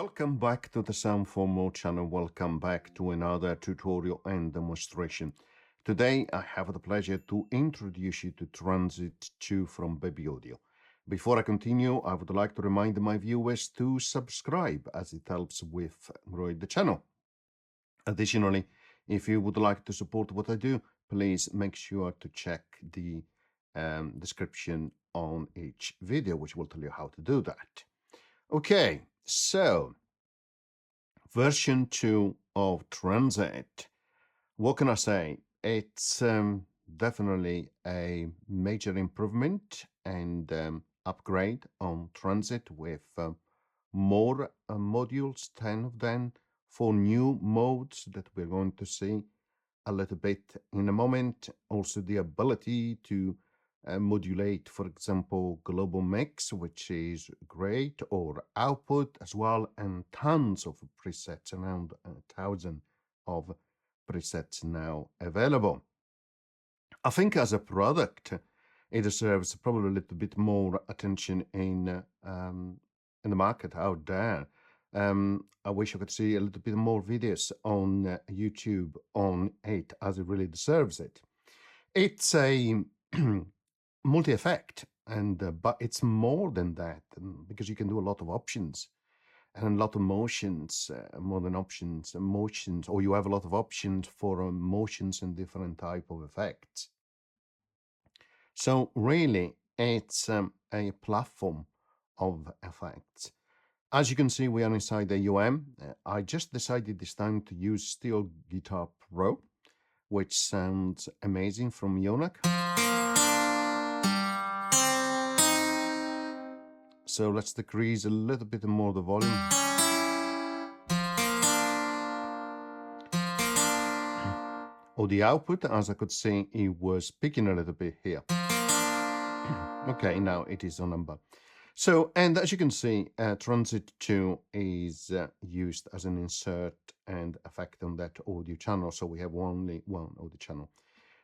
Welcome back to the Sound for More channel. Welcome back to another tutorial and demonstration. Today I have the pleasure to introduce you to Transit 2 from Baby Audio. Before I continue, I would like to remind my viewers to subscribe as it helps with growing the channel. Additionally, if you would like to support what I do, please make sure to check the description on each video, which will tell you how to do that. Okay, so version 2 of Transit. What can I say? It's definitely a major improvement and upgrade on Transit with more modules, 10 of them, for new modes that we're going to see a little bit in a moment. Also the ability to modulate, for example, global mix, which is great, or output as well, and tons of presets, around 1,000 of presets now available. I think as a product, it deserves probably a little bit more attention in the market out there. I wish I could see a little bit more videos on YouTube on it, as it really deserves it. It's a multi-effect, and but it's more than that, because you can do a lot of options and a lot of motions, more than options, motions, or you have a lot of options for motions and different type of effects. So really, it's a platform of effects. As you can see, we are inside the UM. I just decided this time to use Steel Guitar Pro, which sounds amazing from Huang. So let's decrease a little bit more the volume. Or the output, as I could see, it was picking a little bit here. Okay, now it is on number. So, and as you can see, Transit 2 is used as an insert and effect on that audio channel. So we have only one audio channel.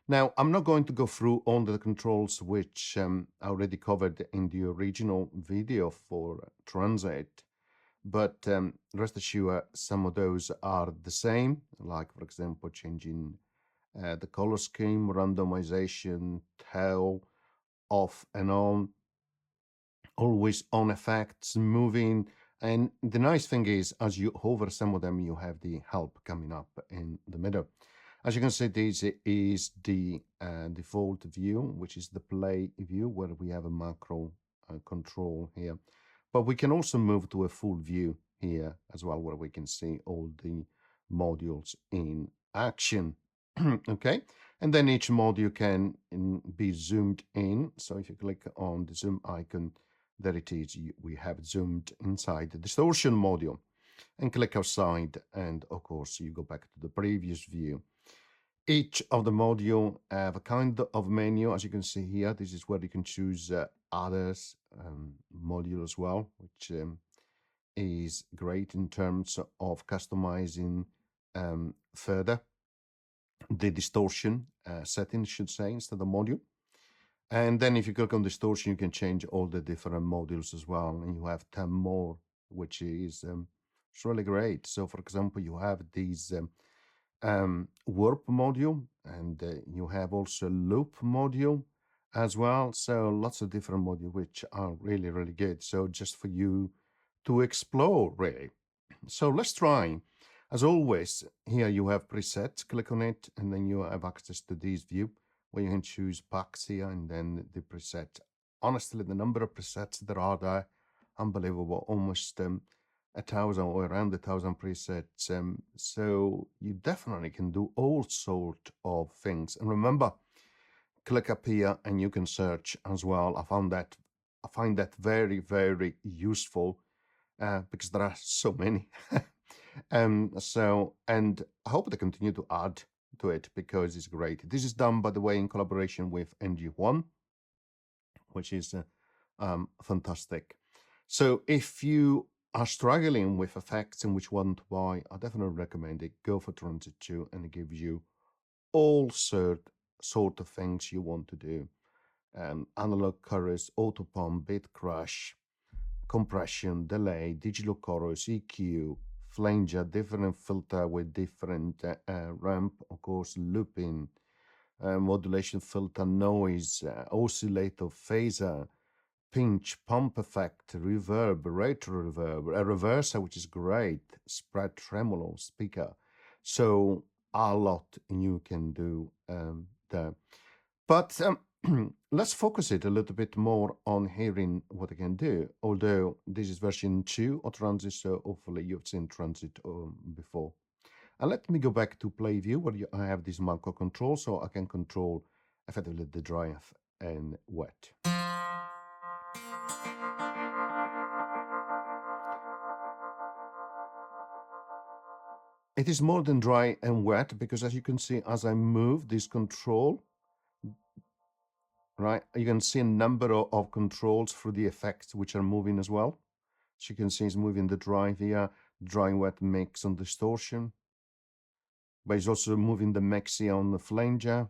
Now, I'm not going to go through all the controls which I already covered in the original video for Transit, but rest assured, some of those are the same, like, for example, changing the color scheme, randomization, tail, off and on, always on effects, moving. And the nice thing is, as you hover some of them, you have the help coming up in the middle. As you can see, this is the default view, which is the play view, where we have a macro control here. But we can also move to a full view here as well, where we can see all the modules in action. Okay, and then each module can be zoomed in. So if you click on the zoom icon, there it is. We have zoomed inside the distortion module, and click outside, and of course you go back to the previous view. Each of the module have a kind of menu, as you can see here. This is where you can choose others module as well, which is great in terms of customizing further the distortion settings, should say, instead of module. And then if you click on distortion, you can change all the different modules as well, and you have 10 more, which is it's really great. So for example, you have these warp module, and you have also loop module as well. So lots of different modules which are really, really good. So just for you to explore, really. So let's try. As always, here you have presets. Click on it, and then you have access to this view where you can choose packs here, and then the preset. Honestly, the number of presets there are there, unbelievable. Almost 1,000 or around 1,000 presets. So you definitely can do all sort of things. And remember, click up here and you can search as well. I find that very, very useful because there are so many. And I hope they continue to add to it because it's great. This is done, by the way, in collaboration with Huang, which is fantastic. So if you are struggling with effects and which one to buy, I definitely recommend it. Go for Transit 2, and it gives you all sort of things you want to do. Analog chorus, auto pump, bit crush, compression, delay, digital chorus, EQ, flanger, different filter with different ramp, of course, looping, modulation filter, noise, oscillator, phaser, pinch, pump effect, reverb, retro reverb, a reverser, which is great, spread, tremolo, speaker. So a lot you can do there. But let's focus it a little bit more on hearing what I can do. Although this is version 2 of Transit, so hopefully you've seen Transit before. And let me go back to play view where I have this macro control, so I can control effectively the dry and wet. It is more than dry and wet because, as you can see, as I move this control, right, you can see a number of controls through the effects which are moving as well. So you can see it's moving the dry via dry wet mix on distortion, but it's also moving the mix here on the flanger,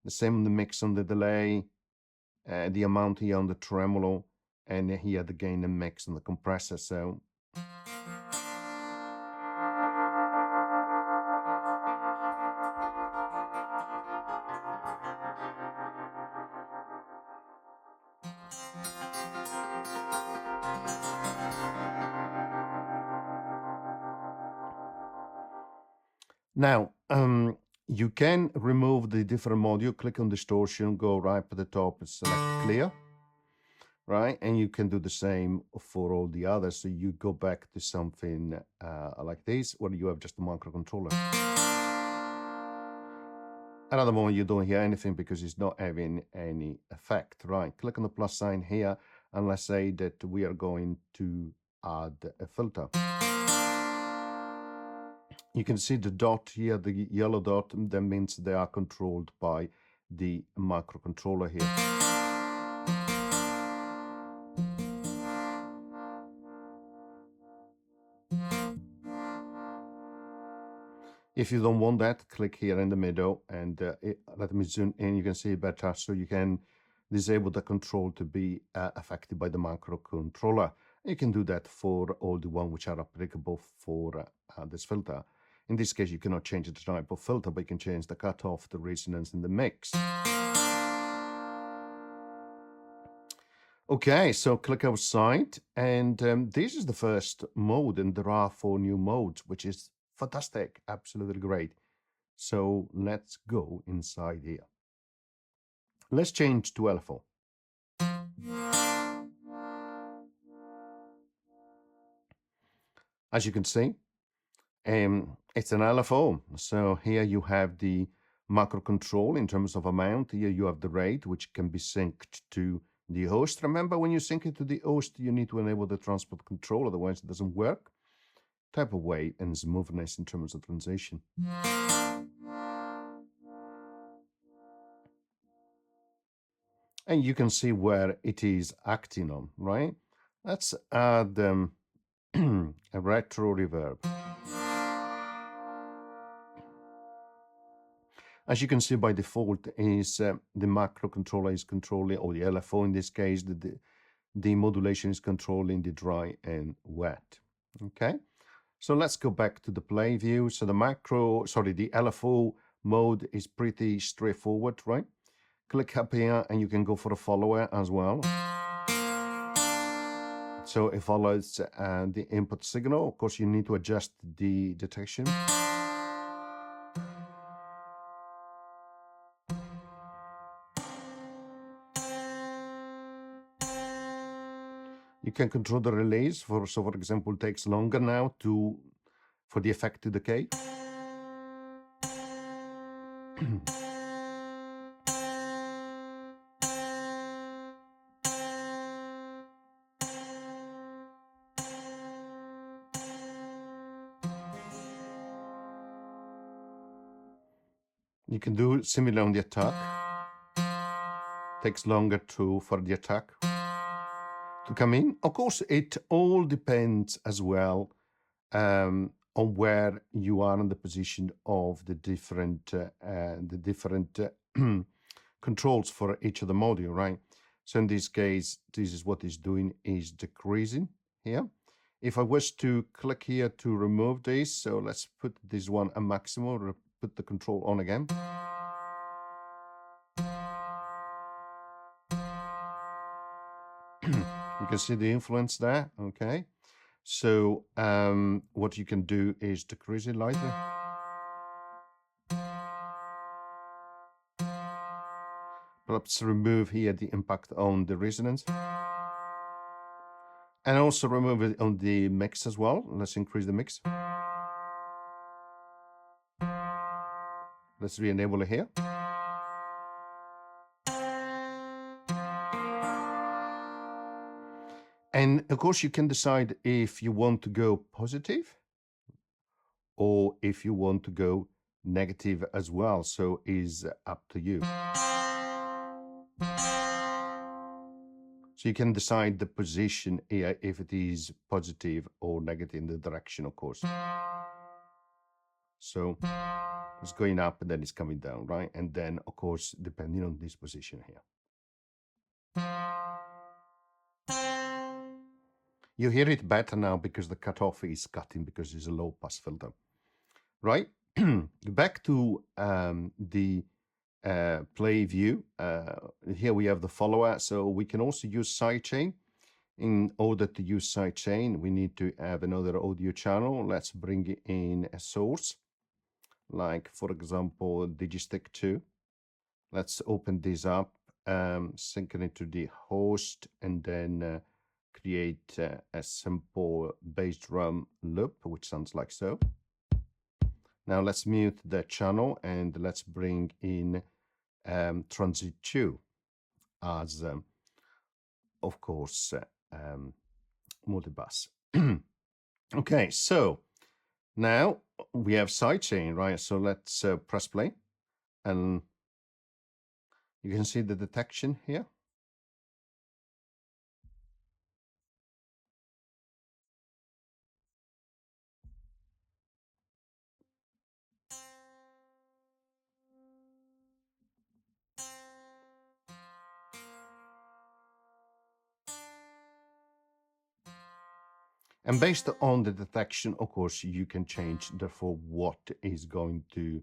the same on the mix on the delay, the amount here on the tremolo, and here the gain and mix on the compressor. So now, you can remove the different module, click on distortion, go right at the top and select clear, right? And you can do the same for all the others. So you go back to something like this, where you have just a microcontroller. Another moment you don't hear anything because it's not having any effect, right? Click on the plus sign here, and let's say that we are going to add a filter. You can see the dot here, the yellow dot, that means they are controlled by the microcontroller here. If you don't want that, click here in the middle and let me zoom in, you can see it better. So you can disable the control to be affected by the microcontroller. You can do that for all the ones which are applicable for this filter. In this case, you cannot change the type of filter, but you can change the cutoff, the resonance, and the mix. Okay, so click outside, and this is the first mode, and there are 4 new modes, which is fantastic, absolutely great. So let's go inside here. Let's change to LFO. As you can see, it's an LFO. So here you have the macro control in terms of amount. Here you have the rate, which can be synced to the host. Remember, when you sync it to the host, you need to enable the transport control, otherwise it doesn't work. Type of weight and smoothness in terms of transition. And you can see where it is acting on, right? Let's add a retro reverb. As you can see, by default is the macro controller is controlling, or the LFO in this case, the modulation is controlling the dry and wet. Okay, so let's go back to the play view. So the the LFO mode is pretty straightforward, right? Click up here and you can go for a follower as well. So it follows the input signal. Of course, you need to adjust the detection. You can control the release for example, it takes longer now for the effect to decay. You can do similar on the attack. Takes longer for the attack to come in. Of course, it all depends as well on where you are in the position of the different controls for each of the module, right? So in this case, this is what it's doing, is decreasing here. If I was to click here to remove this, so let's put this one a maximum, put the control on again. You can see the influence there, okay? So what you can do is decrease it lightly. Perhaps remove here the impact on the resonance. And also remove it on the mix as well. Let's increase the mix. Let's re-enable it here. And of course you can decide if you want to go positive or if you want to go negative as well. So it's up to you. So you can decide the position here if it is positive or negative in the direction, of course. So it's going up and then it's coming down, right? And then, of course, depending on this position here. You hear it better now because the cutoff is cutting because it's a low pass filter, right? Back to the play view. Here we have the follower. So we can also use sidechain. In order to use sidechain, we need to have another audio channel. Let's bring in a source, like for example, Digistick 2. Let's open this up, sync it to the host, and then create a simple bass drum loop, which sounds like so. Now let's mute the channel and let's bring in Transit 2 as, of course, multibus. Okay, so now we have sidechain, right? So let's press play, and you can see the detection here. And based on the detection, of course, you can change therefore what is going to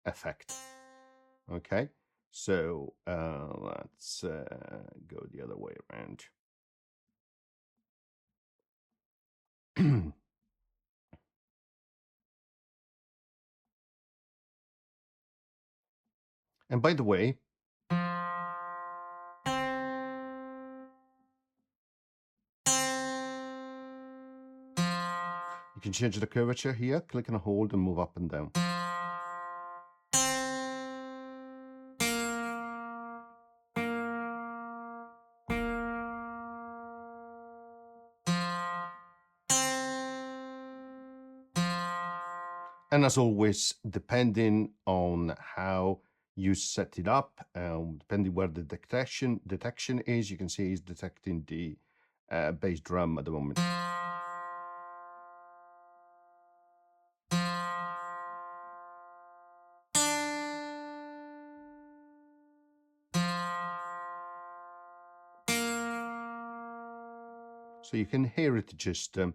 affect. Okay, so let's go the other way around. And by the way, you can change the curvature here, click and hold and move up and down. And as always, depending on how you set it up, depending where the detection is, you can see it's detecting the bass drum at the moment. So you can hear it just a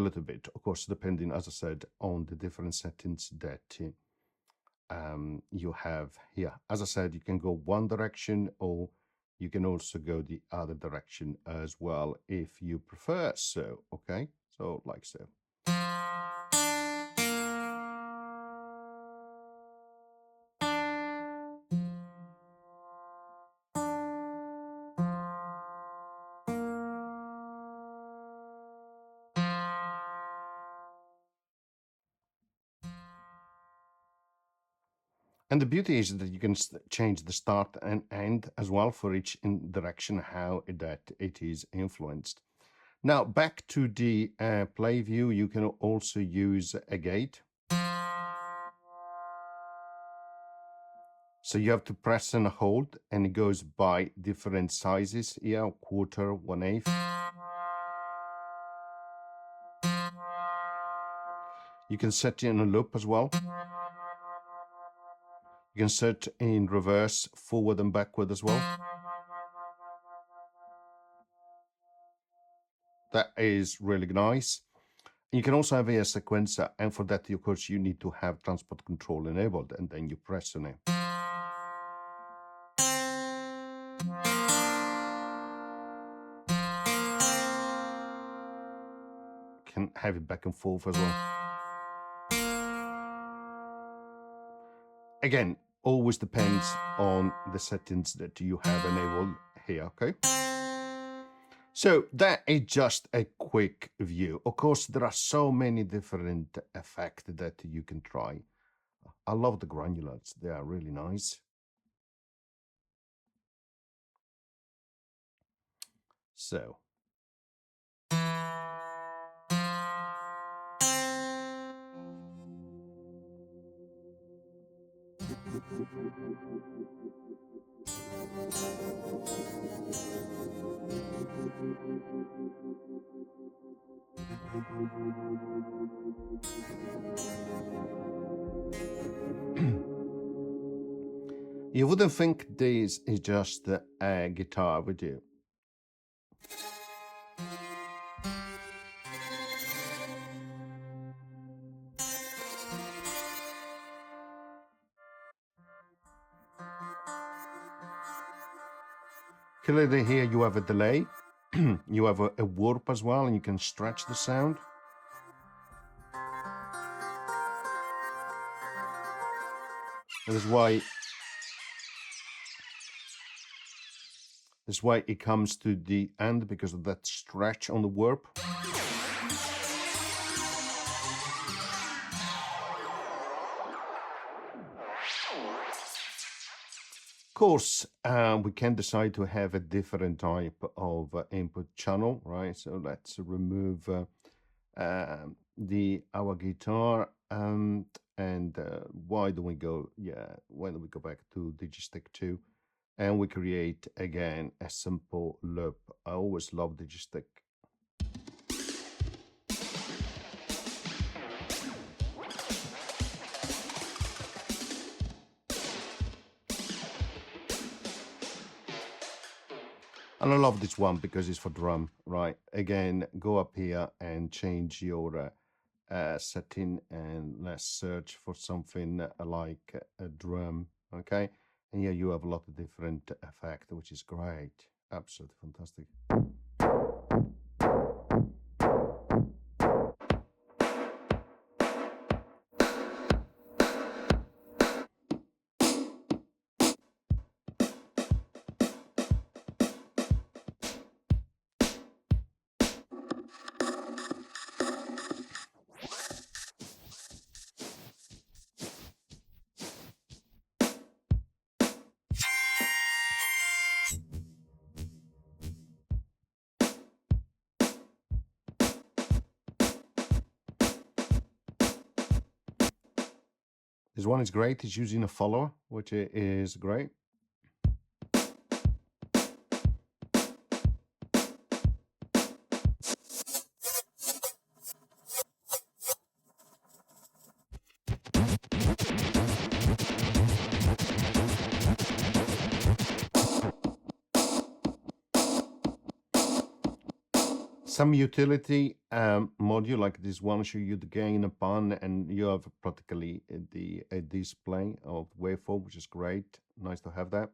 little bit, of course, depending, as I said, on the different settings that you have here. As I said, you can go one direction or you can also go the other direction as well if you prefer. So, okay, so like so. And the beauty is that you can change the start and end as well for each direction, how that it is influenced. Now, back to the play view, you can also use a gate. So you have to press and hold, and it goes by different sizes here, quarter, 1/8. You can set in a loop as well. You can set in reverse, forward and backward as well. That is really nice. You can also have a sequencer, and for that, of course, you need to have transport control enabled, and then you press on it. Can have it back and forth as well. Again, always depends on the settings that you have enabled here, okay? So that is just a quick view. Of course, there are so many different effects that you can try. I love the granulars. They are really nice. So. You wouldn't think this is just a guitar, would you? Clearly here you have a delay, you have a warp as well, and you can stretch the sound. That's why it comes to the end, because of that stretch on the warp. Of course, we can decide to have a different type of input channel, right? So let's remove our guitar, and why don't we go back to Digistick 2, and we create again a simple loop. I always love Digistick. And I love this one because it's for drum, right? Again, go up here and change your setting, and let's search for something like a drum, okay? And here you have a lot of different effects, which is great. Absolutely fantastic. This one is great. It's using a follower, which is great. Some utility module like this one show you the gain upon, and you have practically a display of waveform, which is great. Nice to have that.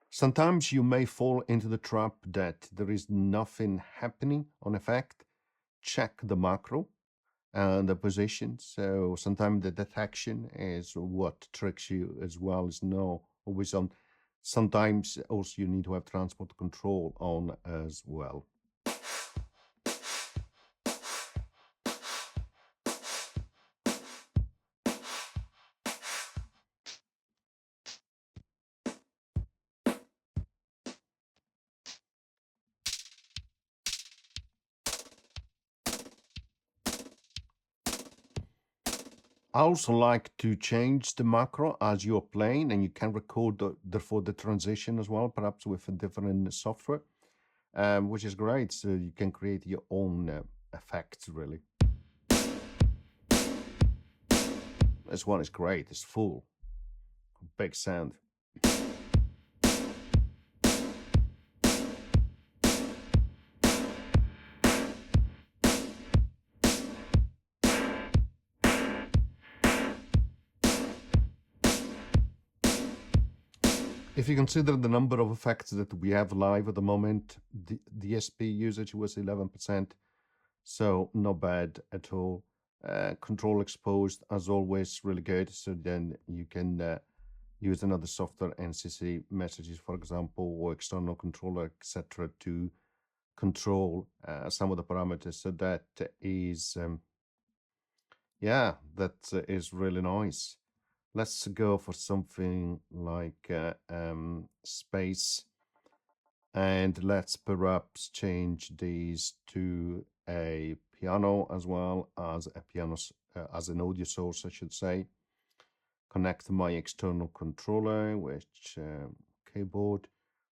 Sometimes you may fall into the trap that there is nothing happening on effect. Check the macro and the position. So sometimes the detection is what tricks you as well. It's not always on. Sometimes also you need to have transport control on as well. I also like to change the macro as you're playing, and you can record therefore the transition as well, perhaps with a different software, which is great. So you can create your own effects, really. This one is great. It's full. Big sound. If you consider the number of effects that we have live at the moment, the DSP usage was 11%, so not bad at all. Control exposed, as always, really good. So then you can use another software NCC messages, for example, or external controller, etc., to control some of the parameters. So that is, yeah, that is really nice. Let's go for something like space, and let's perhaps change these to a piano as well as a piano, as an audio source, I should say. Connect my external controller, which keyboard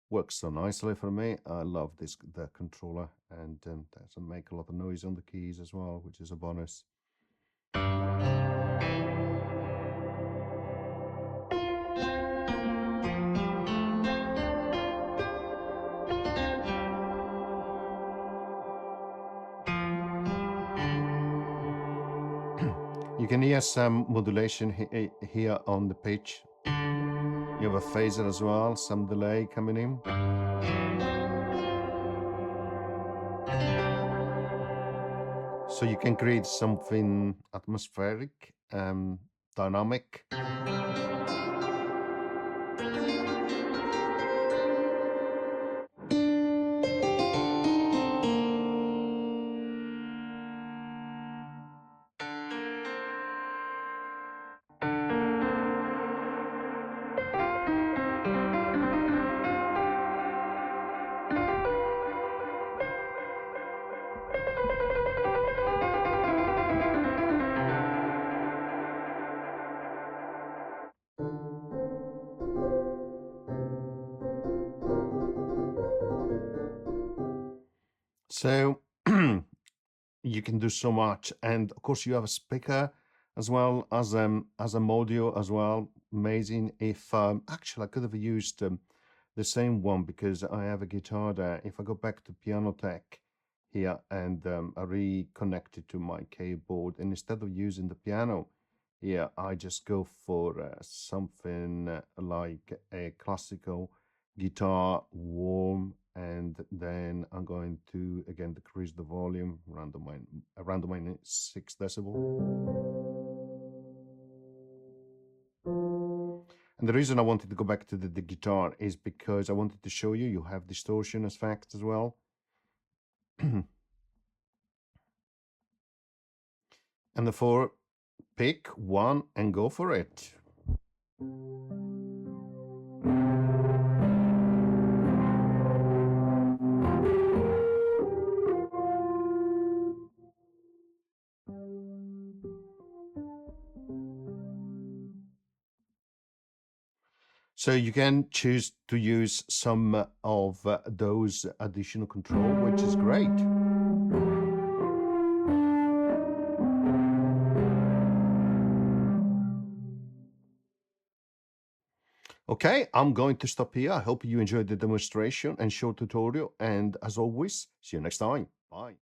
works so nicely for me. I love the controller, and doesn't make a lot of noise on the keys as well, which is a bonus. You can hear some modulation here on the pitch. You have a phaser as well, some delay coming in. So you can create something atmospheric, dynamic. So you can do so much, and of course you have a speaker as well as a module as well. Amazing. If actually I could have used the same one, because I have a guitar there. If I go back to Piano Tech here and I reconnect it to my keyboard, and instead of using the piano here, I just go for something like a classical guitar, warm, and then I'm going to again decrease the volume around the minus 6 decibel. And the reason I wanted to go back to the guitar is because I wanted to show you have distortion effect as well. And therefore pick one and go for it. So you can choose to use some of those additional control, which is great. Okay, I'm going to stop here. I hope you enjoyed the demonstration and short tutorial. And as always, see you next time. Bye.